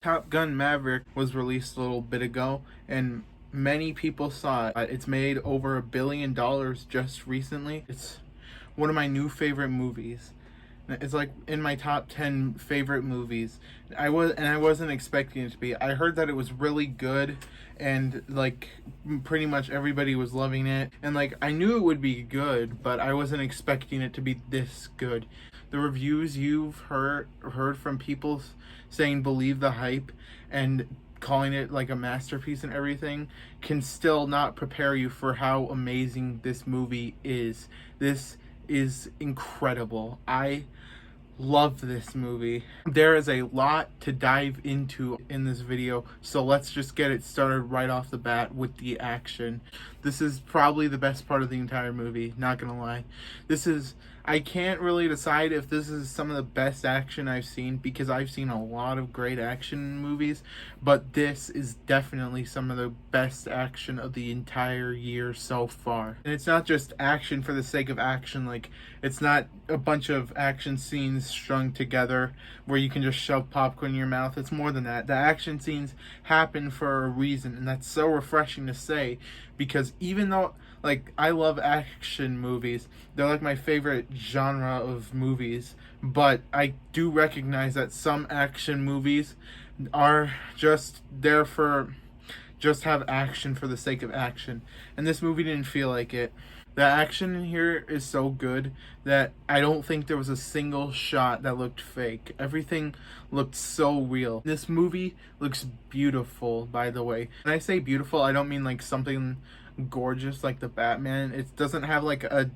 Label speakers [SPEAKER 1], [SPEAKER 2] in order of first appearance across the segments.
[SPEAKER 1] Top Gun Maverick was released a little bit ago, and many people saw it. It's made over $1 billion just recently. It's one of my new favorite movies. It's like in my top 10 favorite movies. I wasn't expecting it to be. I heard that it was really good, and like pretty much everybody was loving it. And like I knew it would be good, but I wasn't expecting it to be this good. The reviews you've heard from people saying believe the hype and calling it like a masterpiece and everything can still not prepare you for how amazing this movie is. This is incredible. I love this movie. There is a lot to dive into in this video, so let's just get it started right off the bat with the action. This is probably the best part of the entire movie, not gonna lie. I can't really decide if this is some of the best action I've seen, because I've seen a lot of great action movies, but this is definitely some of the best action of the entire year so far. And it's not just action for the sake of action, like it's not a bunch of action scenes strung together where you can just shove popcorn in your mouth. It's more than that. The action scenes happen for a reason, and that's so refreshing to say, because even though like I love action movies, they're like my favorite genre of movies, but I do recognize that some action movies are just there for just have action for the sake of action, and this movie didn't feel like it. The action in here is so good that I don't think there was a single shot that looked fake. Everything looked so real. This movie looks beautiful, by the way. When I say beautiful, I don't mean like something gorgeous like the Batman. It doesn't have like a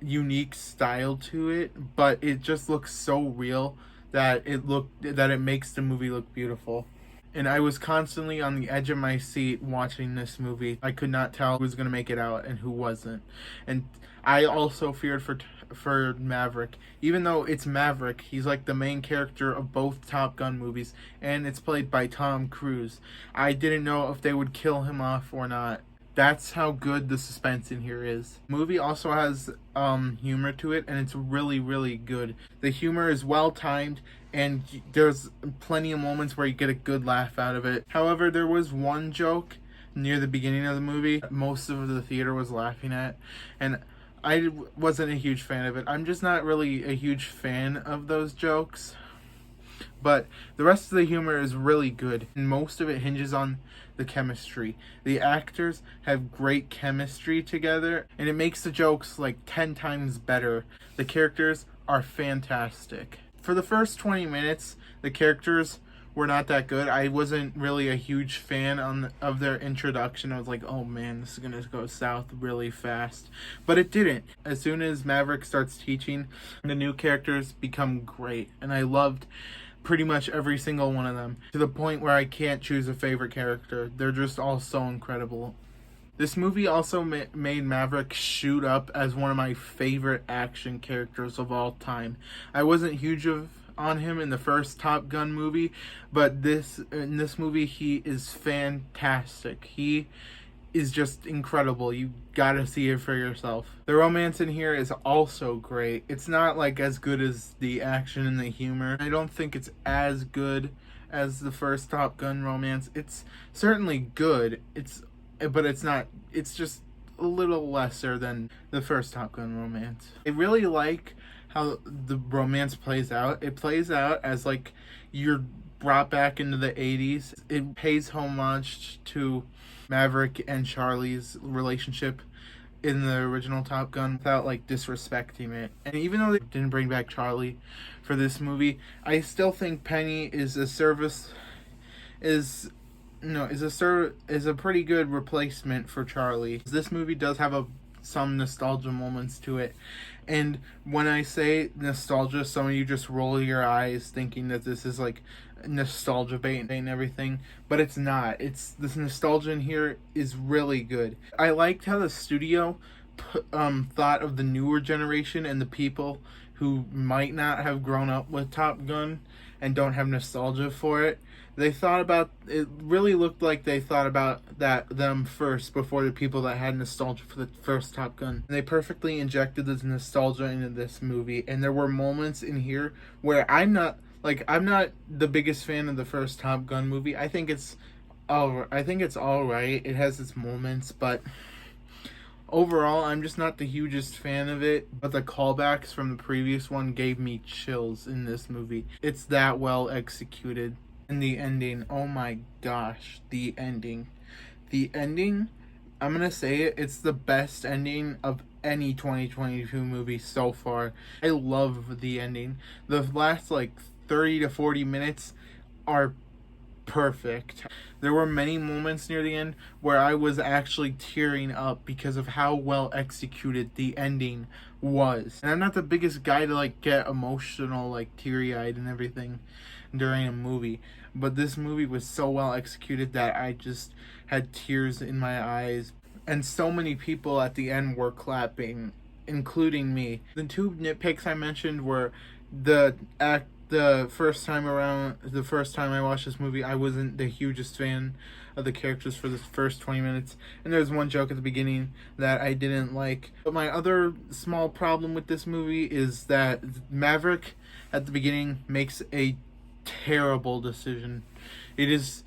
[SPEAKER 1] unique style to it, but it just looks so real that it makes the movie look beautiful. And I was constantly on the edge of my seat watching this movie. I could not tell who was going to make it out and who wasn't. And I also feared for Maverick. Even though it's Maverick, he's like the main character of both Top Gun movies, and it's played by Tom Cruise. I didn't know if they would kill him off or not. That's how good the suspense in here is. The movie also has humor to it, and it's really, really good. The humor is well timed, and there's plenty of moments where you get a good laugh out of it. However, there was one joke near the beginning of the movie that most of the theater was laughing at, and I wasn't a huge fan of it. I'm just not really a huge fan of those jokes. But the rest of the humor is really good, and most of it hinges on the chemistry. The actors have great chemistry together, and it makes the jokes like 10 times better. The characters are fantastic. For the first 20 minutes, the characters were not that good. I wasn't really a huge fan of their introduction. I was like, oh man, this is gonna go south really fast. But it didn't. As soon as Maverick starts teaching, the new characters become great, and I loved pretty much every single one of them, to the point where I can't choose a favorite character. They're just all so incredible. This movie also made Maverick shoot up as one of my favorite action characters of all time. I wasn't huge on him in the first Top Gun movie, but in this movie he is fantastic. He is just incredible. You gotta see it for yourself. The romance in here is also great. It's not like as good as the action and the humor. I don't think it's as good as the first Top Gun romance. It's certainly good. But it's not. It's just a little lesser than the first Top Gun romance. I really like how the romance plays out. It plays out as like you're brought back into the 80s. It pays homage to Maverick and Charlie's relationship in the original Top Gun without like disrespecting it. And even though they didn't bring back Charlie for this movie, I still think Penny is a pretty good replacement for Charlie. This movie does have some nostalgia moments to it, and when I say nostalgia, some of you just roll your eyes thinking that this is like nostalgia bait and everything, but it's not. This nostalgia in here is really good. I liked how the studio thought of the newer generation and the people who might not have grown up with Top Gun and don't have nostalgia for it. They thought about it. Really looked like they thought about them first before the people that had nostalgia for the first Top Gun. And they perfectly injected this nostalgia into this movie, and there were moments in here where I'm not Like, I'm not the biggest fan of the first Top Gun movie. I think it's all right. It has its moments, but overall, I'm just not the hugest fan of it. But the callbacks from the previous one gave me chills in this movie. It's that well executed. And the ending, oh my gosh, the ending. The ending, I'm gonna say it, it's the best ending of any 2022 movie so far. I love the ending. The last like 30 to 40 minutes are perfect. There were many moments near the end where I was actually tearing up because of how well executed the ending was. And I'm not the biggest guy to like get emotional, like teary-eyed and everything during a movie, but this movie was so well executed that I just had tears in my eyes. And so many people at the end were clapping, including me. The two nitpicks I mentioned were the first time I watched this movie, I wasn't the hugest fan of the characters for the first 20 minutes. And there's one joke at the beginning that I didn't like. But my other small problem with this movie is that Maverick at the beginning makes a terrible decision. It is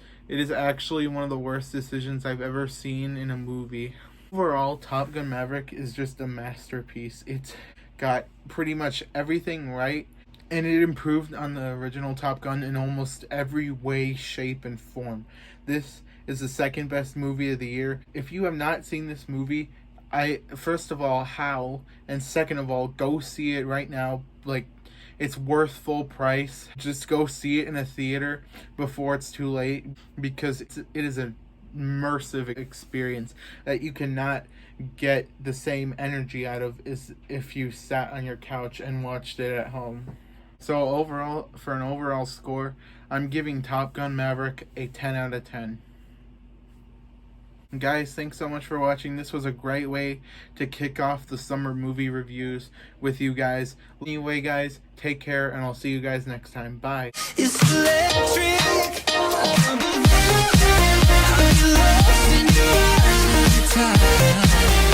[SPEAKER 1] actually one of the worst decisions I've ever seen in a movie. Overall, Top Gun Maverick is just a masterpiece. It's got pretty much everything right, and it improved on the original Top Gun in almost every way, shape, and form. This is the second best movie of the year. If you have not seen this movie, first of all, how? And second of all, go see it right now. Like, it's worth full price. Just go see it in a theater before it's too late, because it is an immersive experience that you cannot get the same energy out of is if you sat on your couch and watched it at home. So overall, for an overall score, I'm giving Top Gun Maverick a 10 out of 10. Guys, thanks so much for watching. This was a great way to kick off the summer movie reviews with you guys. Anyway, guys, take care, and I'll see you guys next time. Bye. It's electric. I'm lost in your eyes.